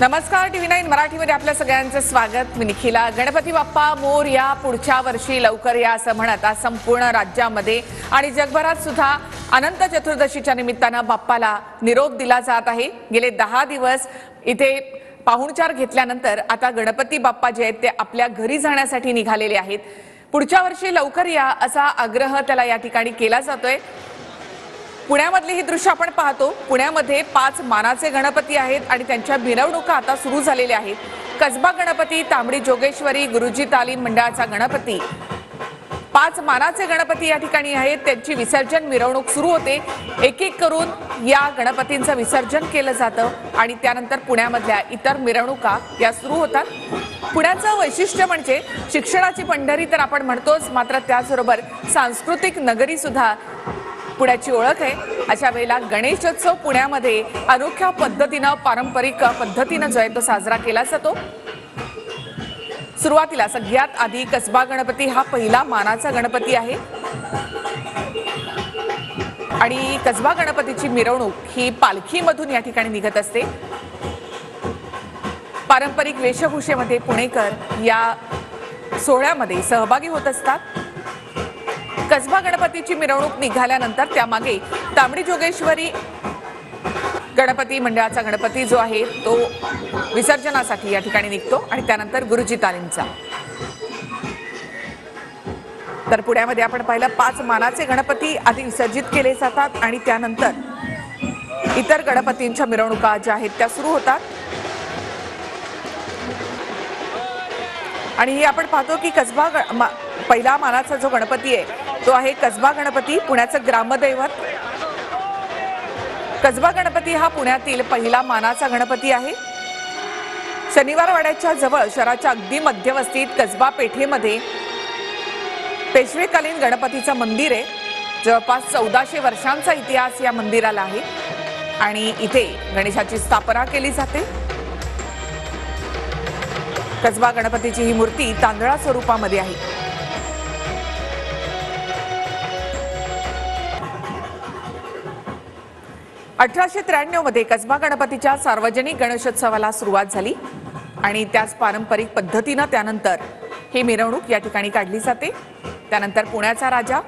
नमस्कार, TV9 मराठीमध्ये आपल्या सगळ्यांचं स्वागत। मी निखिला। गणपती बाप्पा मोरया, पुढच्या वर्षी लवकर या असं म्हणत आज संपूर्ण राज्यामध्ये आणि जगभरात सुद्धा अनंत चतुर्दशीच्या निमित्तानं बाप्पाला निरोप दिला जात आहे। गेले 10 दिवस इथे पाहुणचार घेतल्यानंतर आता गणपती बाप्पा जे आहेत ते आपल्या घरी जाण्यासाठी निघालेले आहेत। पुढच्या वर्षी लवकर या असा आग्रह त्याला या ठिकाणी केला जातोय। पुण्यामधली ही दृश्य आपण पाहतो। पुण्यामध्ये 5 मानाचे गणपती आहेत आणि त्यांच्या मिरवणुका आता सुरू झालेल्या आहेत। कसबा गणपती, तांबडी जोगेश्वरी, गुरुजी तालीम मंडळाचा गणपती, 5 मानाचे गणपती या ठिकाणी आहेत। त्यांची विसर्जन मिरवणूक सुरू होते। एक एक करून या गणपतींचं विसर्जन केलं जातं आणि त्यानंतर पुण्यामधल्या इतर मिरवणुका या सुरू होतात। पुण्याचं वैशिष्ट्य म्हणजे शिक्षणाची पंढरी तर आपण म्हणतोच, मात्र त्याचबरोबर सांस्कृतिक नगरी सुद्धा पुण्याची ओळख आहे। अशा वेळेला गणेशोत्सव पुण्यामध्ये अनोख्या पद्धतीने पारंपरिक पद्धतीने जो आहे तो साजरा केला जातो। सुरुवातीला सगळ्यात आधी कसबा गणपती हा पहिला मानाचा गणपती आहे आणि कसबा गणपतीची मिरवणूक ही पालखीमधून या ठिकाणी निघत असते। पारंपरिक वेशभूषेमध्ये पुणेकर या सोहळ्यामध्ये सहभागी होत असतात। कसबा गणपतीची मिरवणूक निघाल्यानंतर त्यामागे तांबडी जोगेश्वरी गणपती मंडळाचा गणपती जो आहे तो विसर्जनासाठी या ठिकाणी निघतो आणि त्यानंतर गुरुजी तालीमचा। तर पुण्यामध्ये आपण पाहिलं 5 मानाचे गणपती आधी विसर्जित केले जातात आणि त्यानंतर इतर गणपतींच्या मिरवणुका ज्या आहेत त्या सुरू होतात। आणि हे आपण पाहतो की कसबा पहिला मानाचा जो गणपती आहे तो आहे कसबा गणपती, पुण्याचं ग्रामदैवत। कसबा गणपती हा पुण्यातील पहिला मानाचा गणपती आहे। शनिवारवाड्याच्या जवळ शहराच्या अगदी मध्यवस्तीत कसबा पेठेमध्ये पेशवेकालीन गणपतीचं मंदिर आहे। जवळपास 1400 वर्षांचा इतिहास या मंदिराला आहे आणि इथे गणेशाची स्थापना केली जाते। कसबा गणपतीची ही मूर्ती तांदळा स्वरूपामध्ये आहे। 1893 मध्ये कसबा गणपतीच्या सार्वजनिक गणेशोत्सवाला सुरुवात झाली आणि त्याच पारंपरिक पद्धतीने त्यानंतर ही मिरवणूक या ठिकाणी काढली जाते। त्यानंतर पुण्याचा राजा